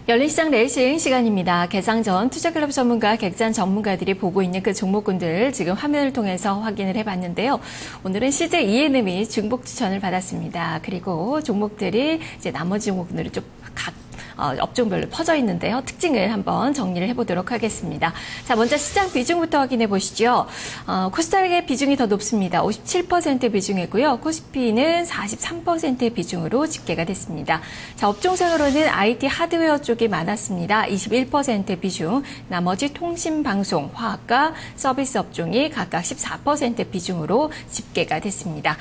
열린시장 레이싱 시간입니다. 개장 전 투자클럽 전문가, 객잔 전문가들이 보고 있는 그 종목군들 지금 화면을 통해서 확인을 해봤는데요. 오늘은 CJ ENM이 중복 추천을 받았습니다. 그리고 종목들이 이제 나머지 종목들은 좀 각 업종별로 퍼져 있는데요. 특징을 한번 정리를 해보도록 하겠습니다. 자, 먼저 시장 비중부터 확인해 보시죠. 코스닥의 비중이 더 높습니다. 57% 비중이고요. 코스피는 43%의 비중으로 집계가 됐습니다. 자, 업종상으로는 IT 하드웨어 쪽이 많았습니다. 21% 비중, 나머지 통신, 방송, 화학과 서비스 업종이 각각 14% 비중으로 집계가 됐습니다.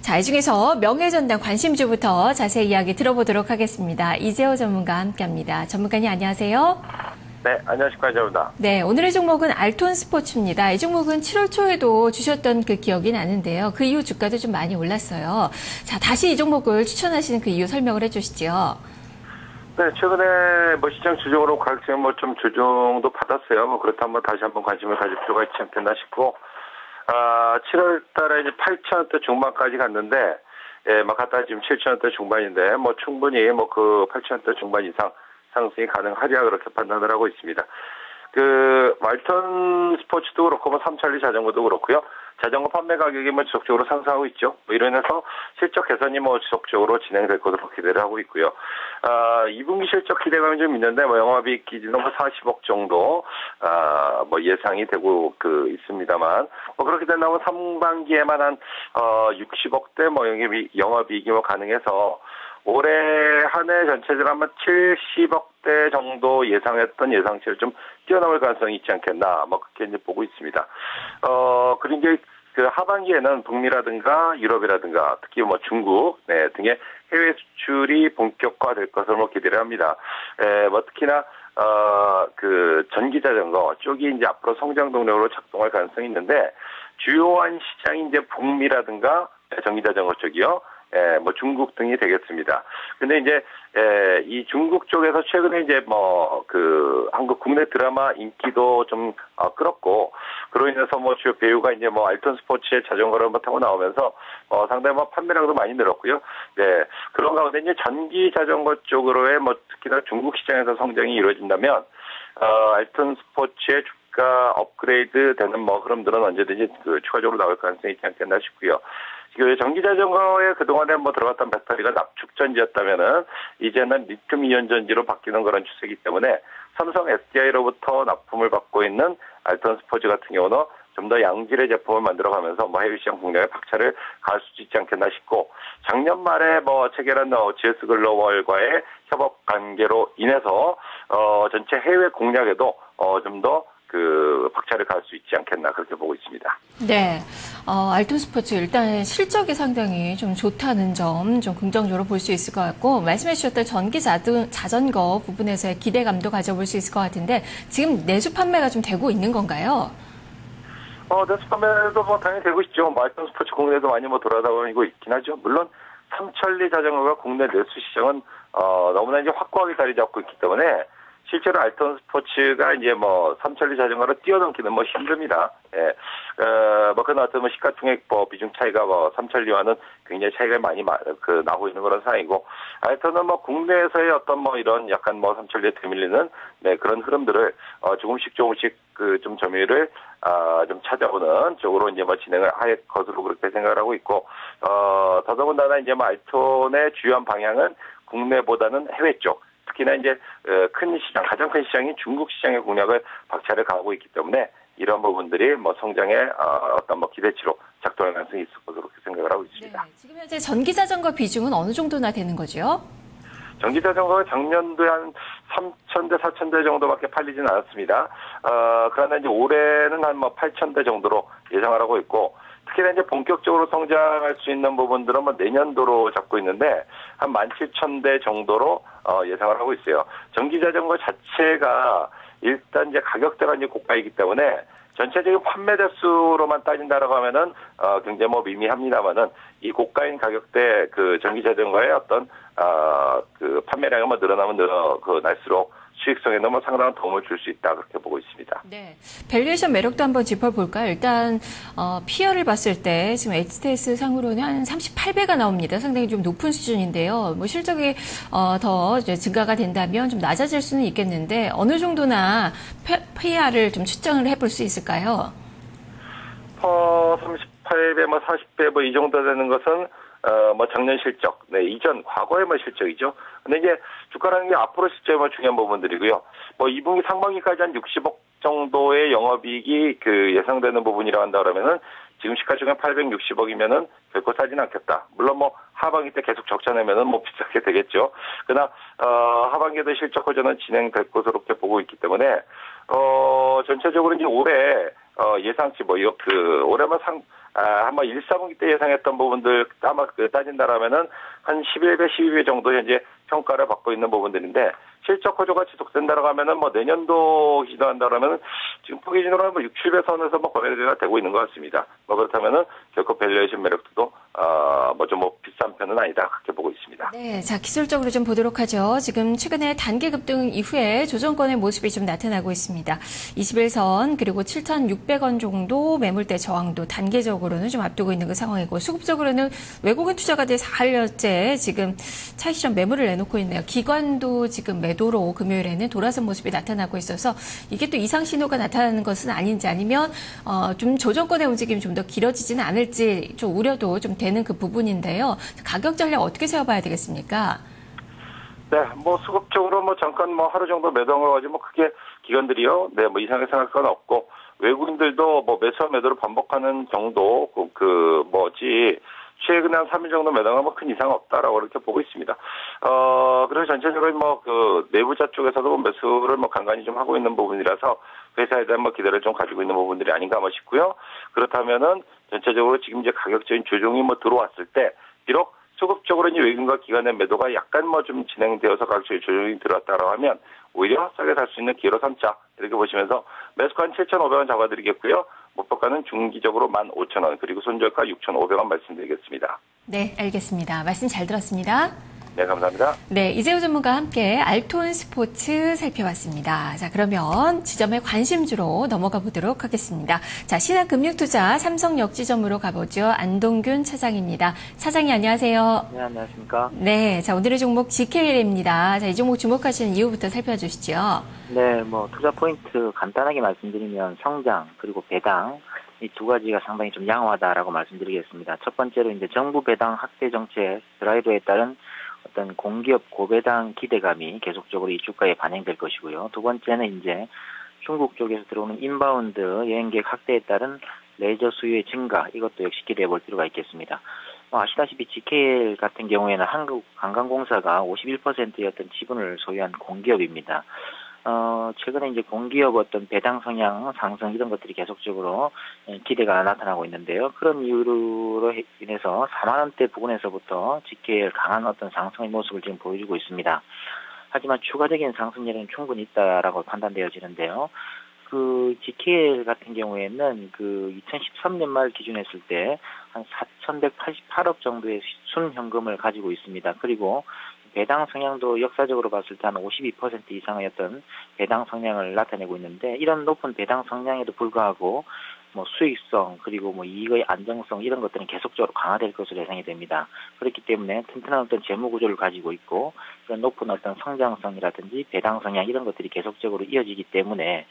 자, 이 중에서 명예전당 관심주부터 자세히 이야기 들어보도록 하겠습니다. 이재호 전문가와 함께합니다. 전문가님 안녕하세요. 네, 안녕하십니까, 이재호입니다. 네, 오늘의 종목은 알톤 스포츠입니다. 이 종목은 7월 초에도 주셨던 그 기억이 나는데요. 그 이후 주가도 좀 많이 올랐어요. 자, 다시 이 종목을 추천하시는 그 이유 설명을 해주시죠. 네, 최근에 시장 주종으로 가격적인 좀 조정도 받았어요. 그렇다면 다시 한번 관심을 가질 필요가 있지 않겠나 싶고, 7월 달에 이제 8,000원대 중반까지 갔는데, 갔다 지금 7,000원대 중반인데, 충분히 그 8,000원대 중반 이상 상승이 가능하리라 그렇게 판단을 하고 있습니다. 알톤 스포츠도 그렇고, 삼천리 자전거도 그렇고요. 자전거 판매 가격이 지속적으로 상승하고 있죠. 이로 인해서 실적 개선이 지속적으로 진행될 것으로 기대를 하고 있고요. 2분기 실적 기대감이 좀 있는데, 영업이익 기준은 40억 정도, 예상이 되고 있습니다만, 그렇게 된다면 3분기에만 한, 60억대 영업이익이 가능해서, 올해 한 해 전체적으로 아마 70억대 정도 예상했던 예상치를 좀 뛰어넘을 가능성이 있지 않겠나, 그렇게 이제 보고 있습니다. 그리고 이제 하반기에는 북미라든가 유럽이라든가 특히 중국, 등의 해외 수출이 본격화될 것으로 기대를 합니다. 특히나, 전기자전거 쪽이 이제 앞으로 성장 동력으로 작동할 가능성이 있는데, 주요한 시장이 이제 북미라든가 전기자전거 쪽이요. 중국 등이 되겠습니다. 근데 이제, 이 중국 쪽에서 최근에 이제 한국 국내 드라마 인기도 좀, 끌었고, 그로 인해서 주요 배우가 이제 알톤 스포츠의 자전거를 타고 나오면서, 상당히 판매량도 많이 늘었고요. 네. 그런 가운데 이제 전기 자전거 쪽으로의 특히나 중국 시장에서 성장이 이루어진다면, 알톤 스포츠의 주가 업그레이드 되는 흐름들은 언제든지 추가적으로 나올 가능성이 있지 않겠나 싶고요. 전기자전거에 그동안에 들어갔던 배터리가 납축전지였다면은, 이제는 리튬 이온 전지로 바뀌는 그런 추세이기 때문에, 삼성 SDI로부터 납품을 받고 있는 알톤 스포츠 같은 경우는 좀 더 양질의 제품을 만들어가면서 해외 시장 공략에 박차를 가할 수 있지 않겠나 싶고, 작년 말에 체결한 GS 글로벌과의 협업 관계로 인해서, 전체 해외 공략에도, 좀 더 박차를 가할 수 있지 않겠나 그렇게 보고 있습니다. 네, 알톤 스포츠 일단 실적이 상당히 좀 좋다는 점 좀 긍정적으로 볼 수 있을 것 같고, 말씀해 주셨던 전기 자전거 부분에서의 기대감도 가져볼 수 있을 것 같은데, 지금 내수 판매가 좀 되고 있는 건가요? 내수 판매도 당연히 되고 있죠. 알톤 스포츠 국내에도 많이 돌아다니고 있긴 하죠. 물론 삼천리 자전거가 국내 내수 시장은 너무나 이제 확고하게 자리 잡고 있기 때문에, 실제로 알톤 스포츠가 이제 삼천리 자전거를 뛰어넘기는 힘듭니다. 예. 그런 어떤 시가총액 비중 차이가 삼천리와는 굉장히 차이가 많이 나고 있는 그런 상황이고, 알톤은 국내에서의 어떤 이런 약간 삼천리에 되밀리는 그런 흐름들을 조금씩 좀 점유율을 좀 찾아오는 쪽으로 이제 진행을 할 것으로 그렇게 생각을 하고 있고, 더더군다나 이제 알톤의 주요한 방향은 국내보다는 해외 쪽, 특히나 이제 큰 시장, 가장 큰 시장인 중국 시장의 공략을 박차를 가하고 있기 때문에, 이런 부분들이 성장의 어떤 기대치로 작동할 가능성이 있을 것으로 그렇게 생각을 하고 있습니다. 네, 지금 현재 전기자전거 비중은 어느 정도나 되는 거죠? 전기자전거가 작년도에 한 3,000대, 4,000대 정도밖에 팔리진 않았습니다. 그러나 이제 올해는 한 8,000대 정도로 예상을 하고 있고, 특히나 이제 본격적으로 성장할 수 있는 부분들은 내년도로 잡고 있는데, 한 17,000대 정도로 예상을 하고 있어요. 전기자전거 자체가 일단 이제 가격대가 이제 고가이기 때문에, 전체적인 판매 대수로만 따진다라고 하면은 굉장히 미미합니다만은, 이 고가인 가격대 전기자전거의 어떤 판매량이 늘어나면 날수록 수익성에는 뭐 상당한 도움을 줄 수 있다 그렇게 보고 있습니다. 네, 밸류에이션 매력도 한번 짚어볼까요? 일단 PER을 봤을 때 지금 HTS 상으로는 한 38배가 나옵니다. 상당히 좀 높은 수준인데요. 뭐 실적이 더 이제 증가가 된다면 좀 낮아질 수는 있겠는데 어느 정도나 PER을 좀 추정을 해볼 수 있을까요? 38배, 뭐 40배 뭐 이 정도 되는 것은 뭐 작년 실적, 네, 이전 과거의 뭐 실적이죠. 근데 이제 주가라는 게 앞으로 실적이 뭐 중요한 부분들이고요. 뭐 2분기 상반기까지 한 60억 정도의 영업이익이 그 예상되는 부분이라 한다 그러면은 지금 시가총액 860억이면은 결코 싸진 않겠다. 물론 뭐 하반기 때 계속 적자 내면은 뭐 비싸게 되겠죠. 그러나 하반기에도 실적 호전은 진행될 것으로 이렇게 보고 있기 때문에 전체적으로 이제 올해 예상치 뭐 이거 올해만 아마 1, 4분기 때 예상했던 부분들 아마 따진다라면은 한 11배, 12배 정도 현재 평가를 받고 있는 부분들인데 실적 호조가 지속된다라고 하면은 뭐 내년도 기도한다라면은 지금 포 기준으로 뭐 6, 7배 선에서 뭐 거래가 되고 있는 것 같습니다. 뭐 그렇다면은 결코 밸류에이션 매력도 뭐 좀 뭐 비싼 편은 아니다 그렇게 보고 있습니다. 네, 자 기술적으로 좀 보도록 하죠. 지금 최근에 단기 급등 이후에 조정권의 모습이 좀 나타나고 있습니다. 21선 그리고 7,600원 정도 매물대 저항도 단계적으로는 좀 앞두고 있는 그 상황이고 수급적으로는 외국인 투자가 돼 4일째 지금 차익 실현 매물을 내놓고 있네요. 기관도 지금 매도로 금요일에는 돌아선 모습이 나타나고 있어서 이게 또 이상 신호가 나타나는 것은 아닌지 아니면 좀 조정권의 움직임이 좀 더 길어지지는 않을지 좀 우려도 좀 되는 그 부분인데요. 가격 전략 어떻게 세워봐야 되겠습니까? 네, 뭐 수급적으로 뭐 잠깐 뭐 하루 정도 매도한 거 가지고 뭐 크게 기관들이요, 네, 뭐 이상하게 생각할 건 없고 외국인들도 뭐 매수와 매도를 반복하는 정도 최근에 한 3일 정도 매도가 뭐 큰 이상 없다라고 그렇게 보고 있습니다. 그래서 전체적으로 뭐 그 내부자 쪽에서도 뭐 매수를 뭐 간간히 좀 하고 있는 부분이라서 회사에 대한 뭐 기대를 좀 가지고 있는 부분들이 아닌가 뭐 싶고요. 그렇다면은 전체적으로 지금 이제 가격적인 조정이 뭐 들어왔을 때 비록 수급적으로 이제 외국인과 기관의 매도가 약간 뭐 좀 진행되어서 가격적인 조정이 들어왔다라고 하면 오히려 싸게 살 수 있는 기회로 삼자 이렇게 보시면서 매수가 한 7,500원 잡아드리겠고요. 목표가는 중기적으로 15,000원 그리고 손절가 6,500원 말씀드리겠습니다. 네, 알겠습니다. 말씀 잘 들었습니다. 네, 감사합니다. 네, 이재우 전문가와 함께 알톤 스포츠 살펴봤습니다. 자, 그러면 지점의 관심주로 넘어가 보도록 하겠습니다. 자, 신한금융투자 삼성역지점으로 가보죠. 안동균 차장입니다. 차장님 안녕하세요. 네, 안녕하십니까. 네, 자, 오늘의 종목 GKL입니다. 자, 이 종목 주목하시는 이유부터 살펴주시죠. 네, 뭐 투자 포인트 간단하게 말씀드리면 성장 그리고 배당 이 두 가지가 상당히 좀 양호하다라고 말씀드리겠습니다. 첫 번째로 이제 정부 배당 확대 정책 드라이브에 따른 어떤 공기업 고배당 기대감이 계속적으로 이 주가에 반영될 것이고요. 두 번째는 이제 중국 쪽에서 들어오는 인바운드 여행객 확대에 따른 레저 수요의 증가 이것도 역시 기대해 볼 필요가 있겠습니다. 아시다시피 GKL 같은 경우에는 한국관광공사가 51%였던 지분을 소유한 공기업입니다. 최근에 이제 공기업 어떤 배당 성향 상승 이런 것들이 계속적으로 기대가 나타나고 있는데요. 그런 이유로 인해서 4만 원대 부근에서부터 GKL 강한 어떤 상승의 모습을 지금 보여주고 있습니다. 하지만 추가적인 상승률은 충분히 있다라고 판단되어지는데요. 그 GKL 같은 경우에는 그 2013년 말 기준했을 때 한 4,188억 정도의 순현금을 가지고 있습니다. 그리고 배당 성향도 역사적으로 봤을 때 한 52% 이상의 어떤 배당 성향을 나타내고 있는데 이런 높은 배당 성향에도 불구하고 뭐 수익성 그리고 뭐 이익의 안정성 이런 것들은 계속적으로 강화될 것으로 예상이 됩니다. 그렇기 때문에 튼튼한 어떤 재무 구조를 가지고 있고 그런 높은 어떤 성장성이라든지 배당 성향 이런 것들이 계속적으로 이어지기 때문에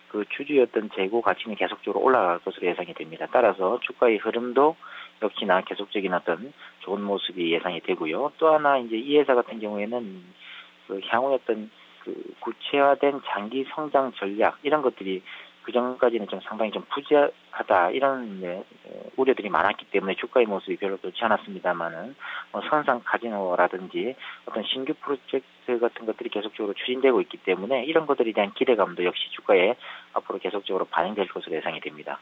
그 주주의 어떤 재고 가치는 계속적으로 올라갈 것으로 예상이 됩니다. 따라서 주가의 흐름도 역시나 계속적인 어떤 좋은 모습이 예상이 되고요. 또 하나 이제 이 회사 같은 경우에는 그 향후에 어떤 그 구체화된 장기 성장 전략 이런 것들이 그 전까지는 좀 상당히 좀 부재하다 이런 우려들이 많았기 때문에 주가의 모습이 별로 좋지 않았습니다만은 선상 카지노라든지 어떤 신규 프로젝트 같은 것들이 계속적으로 추진되고 있기 때문에 이런 것들에 대한 기대감도 역시 주가에 앞으로 계속적으로 반영될 것으로 예상이 됩니다.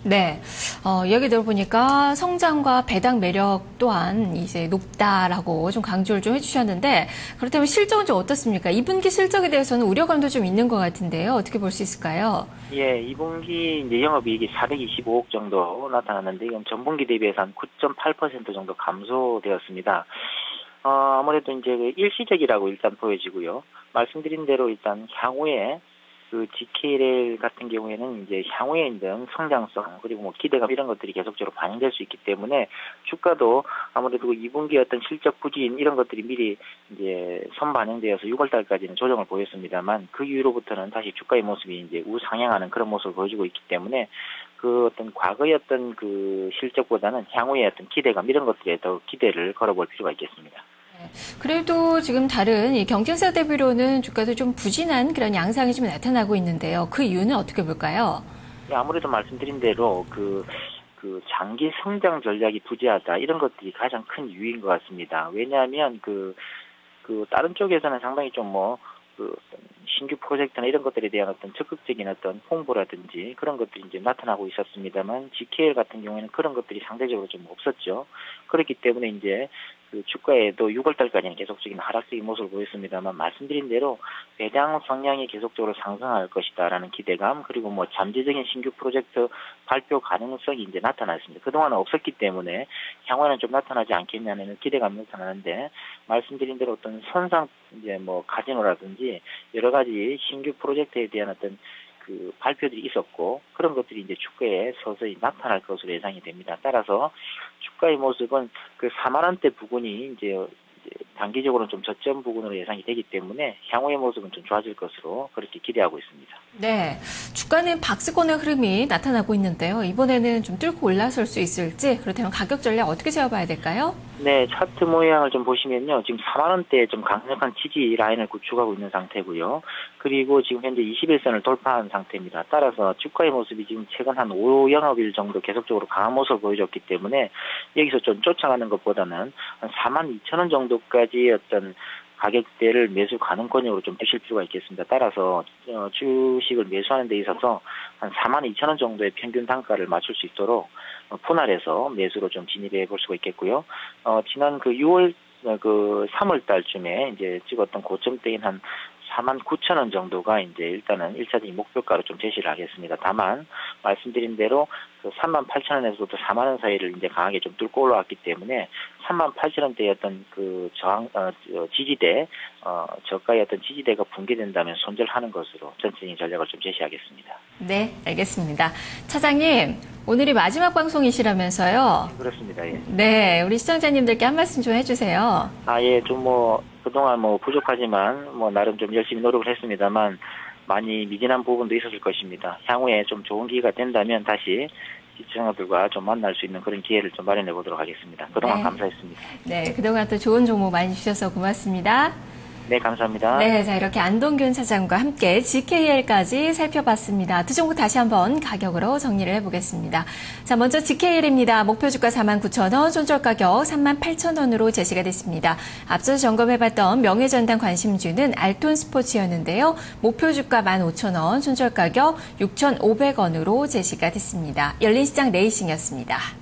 네, 이야기 들어보니까 성장과 배당 매력 또한 이제 높다라고 좀 강조를 좀 해주셨는데 그렇다면 실적은 좀 어떻습니까? 2분기 실적에 대해서는 우려감도 좀 있는 것 같은데요. 어떻게 볼 수 있을까요? 예, 2분기 이제 영업이익이 425억 정도 나타났는데 이건 전분기 대비해서 한 9.8% 정도 감소되었습니다. 아무래도 이제 그 일시적이라고 일단 보여지고요. 말씀드린 대로 일단 향후에 그 GKL 같은 경우에는 이제 향후에 있는 성장성 그리고 뭐 기대감 이런 것들이 계속적으로 반영될 수 있기 때문에 주가도 아무래도 그 2분기 어떤 실적 부진 이런 것들이 미리 이제 선반영되어서 6월 달까지는 조정을 보였습니다만 그 이후로부터는 다시 주가의 모습이 이제 우상향하는 그런 모습을 보여주고 있기 때문에 그 어떤 과거의 어떤 그 실적보다는 향후의 어떤 기대감 이런 것들에 더 기대를 걸어볼 필요가 있겠습니다. 그래도 지금 다른 이 경쟁사 대비로는 주가도 좀 부진한 그런 양상이 좀 나타나고 있는데요. 그 이유는 어떻게 볼까요? 아무래도 말씀드린 대로 그 장기 성장 전략이 부재하다 이런 것들이 가장 큰 이유인 것 같습니다. 왜냐하면 다른 쪽에서는 상당히 좀 신규 프로젝트나 이런 것들에 대한 어떤 적극적인 어떤 홍보라든지 그런 것들이 이제 나타나고 있었습니다만 GKL 같은 경우에는 그런 것들이 상대적으로 좀 없었죠. 그렇기 때문에 이제 그 주가에도 6월 달까지는 계속적인 하락적인 모습을 보였습니다만 말씀드린 대로 배당 성향이 계속적으로 상승할 것이다라는 기대감 그리고 뭐 잠재적인 신규 프로젝트 발표 가능성이 이제 나타났습니다. 그동안은 없었기 때문에 향후에는 좀 나타나지 않겠냐는 기대감이 나타나는데 말씀드린 대로 어떤 선상 이제 뭐 카지노라든지 여러 가지 신규 프로젝트에 대한 어떤 그 발표들이 있었고 그런 것들이 이제 주가에 서서히 나타날 것으로 예상이 됩니다. 따라서 주가의 모습은 그 4만 원대 부근이 이제 단기적으로는 좀 저점 부근으로 예상이 되기 때문에 향후의 모습은 좀 좋아질 것으로 그렇게 기대하고 있습니다. 네, 주가는 박스권의 흐름이 나타나고 있는데요. 이번에는 좀 뚫고 올라설 수 있을지 그렇다면 가격 전략 어떻게 세워봐야 될까요? 네, 차트 모양을 좀 보시면요. 지금 4만 원대에 좀 강력한 지지 라인을 구축하고 있는 상태고요. 그리고 지금 현재 21선을 돌파한 상태입니다. 따라서 주가의 모습이 지금 최근 한 5영업일 정도 계속적으로 강한 모습을 보여줬기 때문에 여기서 좀 쫓아가는 것보다는 한 4만 2천 원 정도까지 어떤 가격대를 매수 가능권으로 좀 두실 필요가 있겠습니다. 따라서 주식을 매수하는 데 있어서 한 4만 2천 원 정도의 평균 단가를 맞출 수 있도록 분할해서 매수로 좀 진입해 볼 수가 있겠고요. 지난 그 6월 3월 달쯤에 이제 찍었던 고점대인 한 4만 9천 원 정도가 이제 일단은 1차적인 목표가로 좀 제시를 하겠습니다. 다만 말씀드린 대로 그 3만 8천 원에서부터 4만 원 사이를 이제 강하게 좀 뚫고 올라왔기 때문에 3만 8천 원대의 어떤 그 지지대, 저가의 어떤 지지대가 붕괴된다면 손절하는 것으로 전체적인 전략을 좀 제시하겠습니다. 네, 알겠습니다. 차장님, 오늘이 마지막 방송이시라면서요? 네, 그렇습니다. 예. 네, 우리 시청자님들께 한 말씀 좀 해주세요. 예, 좀 그동안 부족하지만 나름 좀 열심히 노력을 했습니다만 많이 미진한 부분도 있었을 것입니다. 향후에 좀 좋은 기회가 된다면 다시 시청자들과 좀 만날 수 있는 그런 기회를 좀 마련해 보도록 하겠습니다. 그동안 네. 감사했습니다. 네, 그동안 또 좋은 정보 많이 주셔서 고맙습니다. 네, 감사합니다. 네, 자, 이렇게 안동균 차장과 함께 GKL까지 살펴봤습니다. 두 종목 다시 한번 가격으로 정리를 해보겠습니다. 자, 먼저 GKL입니다. 목표 주가 49,000원, 손절 가격 38,000원으로 제시가 됐습니다. 앞서서 점검해봤던 명예전당 관심주는 알톤 스포츠였는데요. 목표 주가 15,000원, 손절 가격 6,500원으로 제시가 됐습니다. 열린시장 레이싱이었습니다.